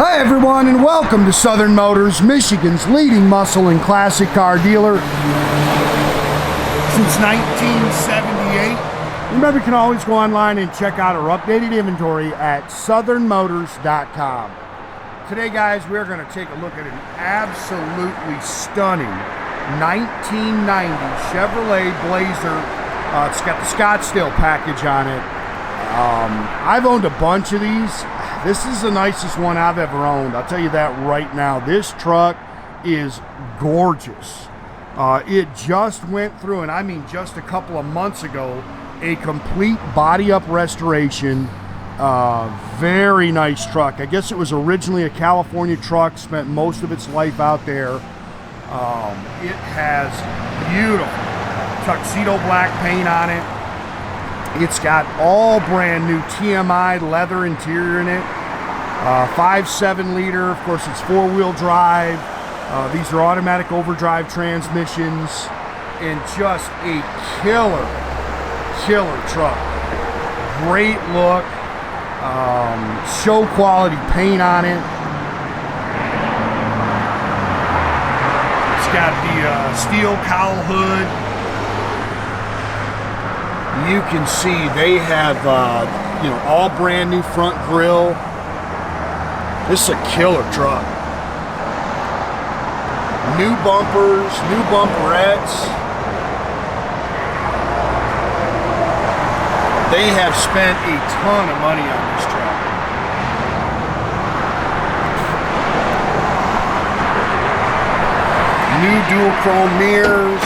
Hi everyone, and welcome to Southern Motors, Michigan's leading muscle and classic car dealer since 1978. Remember, you can always go online and check out our updated inventory at southernmotors.com. Today, guys, we're going to take a look at an absolutely stunning 1990 Chevrolet Blazer. It's got the Scottsdale package on it. I've owned a bunch of these. This is the nicest one I've ever owned. I'll tell you that right now. This truck is gorgeous. It just went through, and I mean just a couple of months ago, a complete body-up restoration. Very nice truck. I guess it was originally a California truck, spent most of its life out there. It has beautiful Tuxedo black paint on it. It's got all brand new TMI leather interior in it. 5.7 liter, of course it's 4-wheel drive. These are automatic overdrive transmissions, and just a killer truck. Great look, show quality paint on it. It's got the steel cowl hood. You can see they have, all brand new front grille. This is a killer truck. New bumpers, new bumperettes. They have spent a ton of money on this truck. New dual chrome mirrors.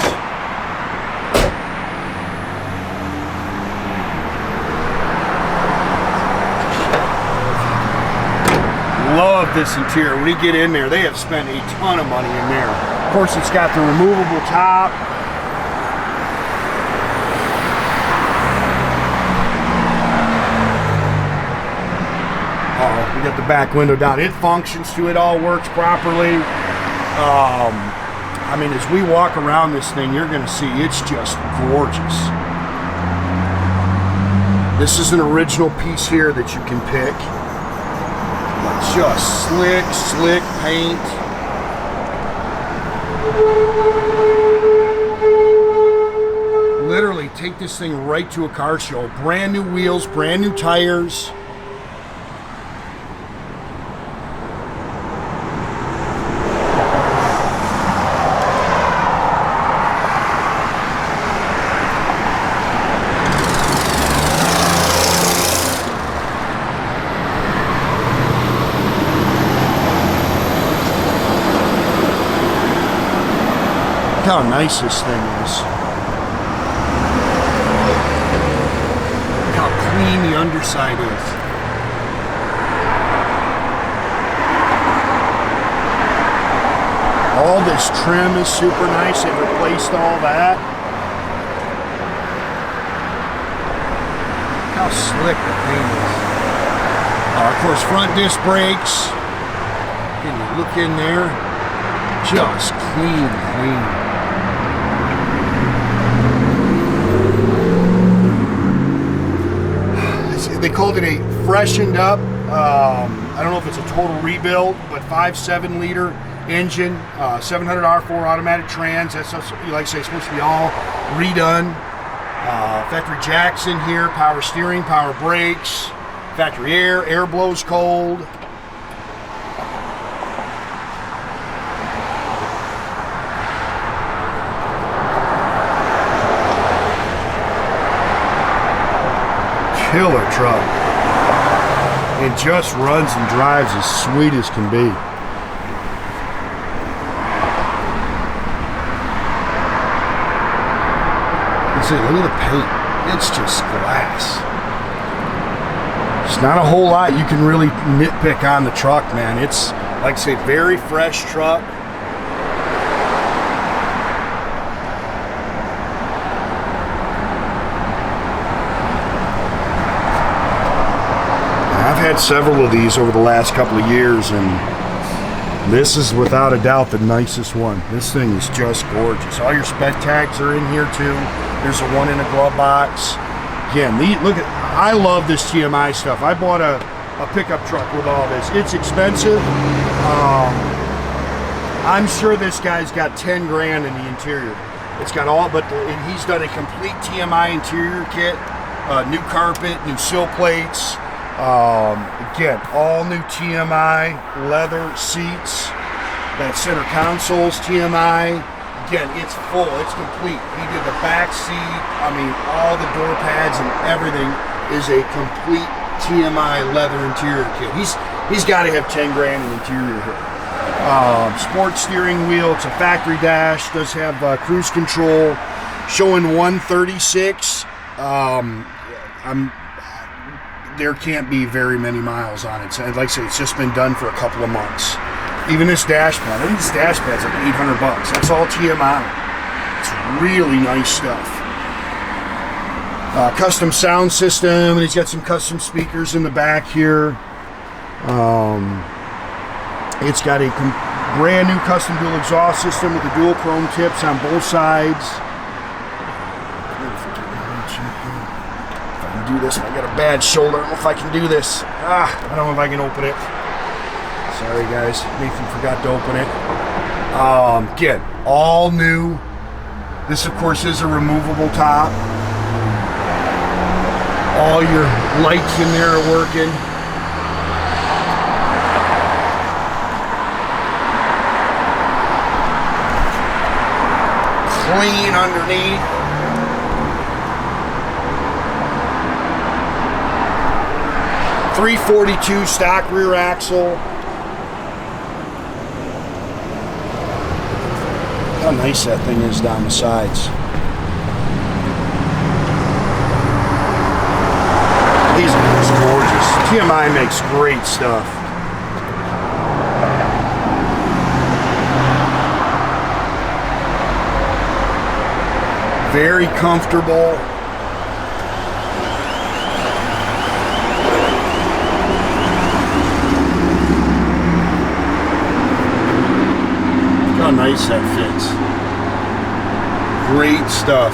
Love this interior. When you get in there, they have spent a ton of money in there. Of course, it's got the removable top. We got the back window down. It functions too. It all works properly. I mean, as we walk around this thing, you're going to see it's just gorgeous. This is an original piece here that you can pick. Just slick paint. Literally take this thing right to a car show. Brand new wheels, brand new tires. How nice this thing is. Look how clean the underside is. All this trim is super nice. They've replaced all that. Look how slick the paint is. Of course, front disc brakes. Can you look in there? Just clean. They called it a freshened up, I don't know if it's a total rebuild, but 5.7 liter engine, 700 R4 automatic trans. That's, like I say, it's supposed to be all redone. Factory jacks in here, power steering, power brakes, factory air blows cold. Killer truck. It just runs and drives as sweet as can be. You see, look at the paint. It's just glass. It's not a whole lot you can really nitpick on the truck, man. It's, like I say, very fresh truck. I've had several of these over the last couple of years, and this is without a doubt the nicest one. This thing is just gorgeous. All your spec tags are in here too. There's a one in a glove box. Again, look at, I love this TMI stuff. I bought a a pickup truck with all this. It's expensive. I'm sure this guy's got 10 grand in the interior. It's got all, but he's done a complete TMI interior kit, new carpet, new sill plates. Again, all new TMI leather seats. That center console's TMI. Again, it's full, it's complete. He did the back seat. I mean, all the door pads and everything is a complete TMI leather interior kit. He's got to have 10 grand in interior here. Sport steering wheel. It's a factory dash. Does have cruise control. Showing 136. There can't be very many miles on it. So, like I said, it's just been done for a couple of months. Even this dash pad. I think this dash pad's like $800. That's all TMI. It's really nice stuff. Custom sound system, and he's got some custom speakers in the back here. It's got a brand new custom dual exhaust system with the dual chrome tips on both sides. If I can do this, I got a bad shoulder. I don't know if I can do this. I don't know if I can open it. Sorry guys, Nathan forgot to open it. Again, all new. This of course is a removable top. All your lights in there are working. Clean underneath. .342 stock rear axle. How nice that thing is down the sides. These are just gorgeous. TMI makes great stuff. Very comfortable. Look how nice that fits. Great stuff.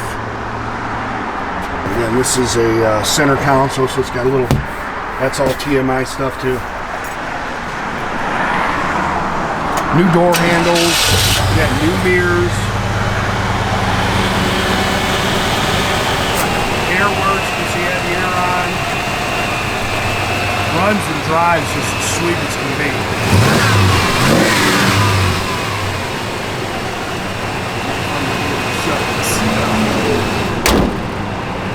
Again, this is a center console, so it's got a little, that's all TMI stuff too. New door handles, got new mirrors. Air works, you can see it, the air on. Runs and drives just as sweet as can be.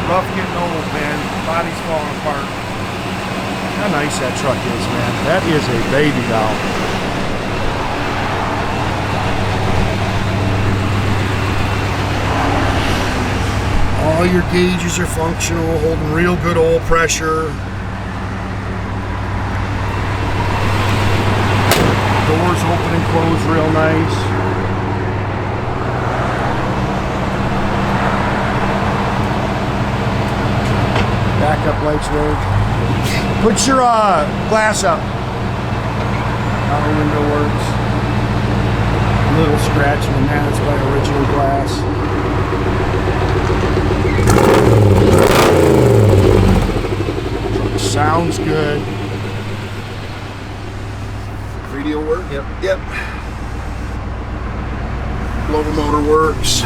Rough getting old, man. Body's falling apart. How nice that truck is, man. That is a baby doll. All your gauges are functional, holding real good oil pressure. Doors open and close real nice. Backup lights work. Put your glass up. Power window works. A little scratching in that. It's by original glass. Sounds good. Radio work? Yep. Blower motor works.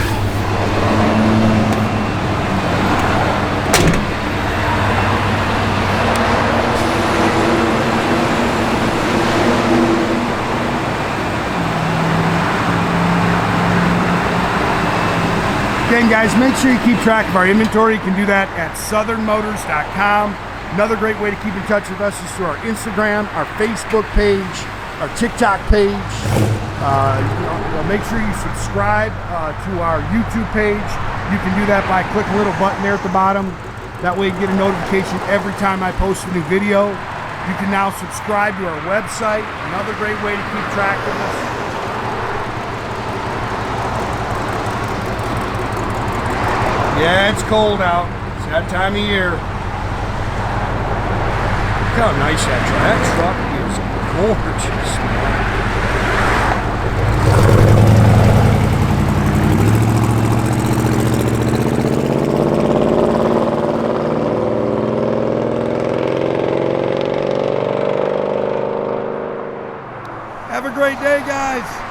Again, guys, make sure you keep track of our inventory. You can do that at southernmotors.com. Another great way to keep in touch with us is through our Instagram, our Facebook page, our TikTok page. Make sure you subscribe to our YouTube page. You can do that by clicking a little button there at the bottom. That way you get a notification every time I post a new video. You can now subscribe to our website. Another great way to keep track of us. Yeah, it's cold out. It's that time of year. Look how nice that truck is. Gorgeous, man. Have a great day, guys.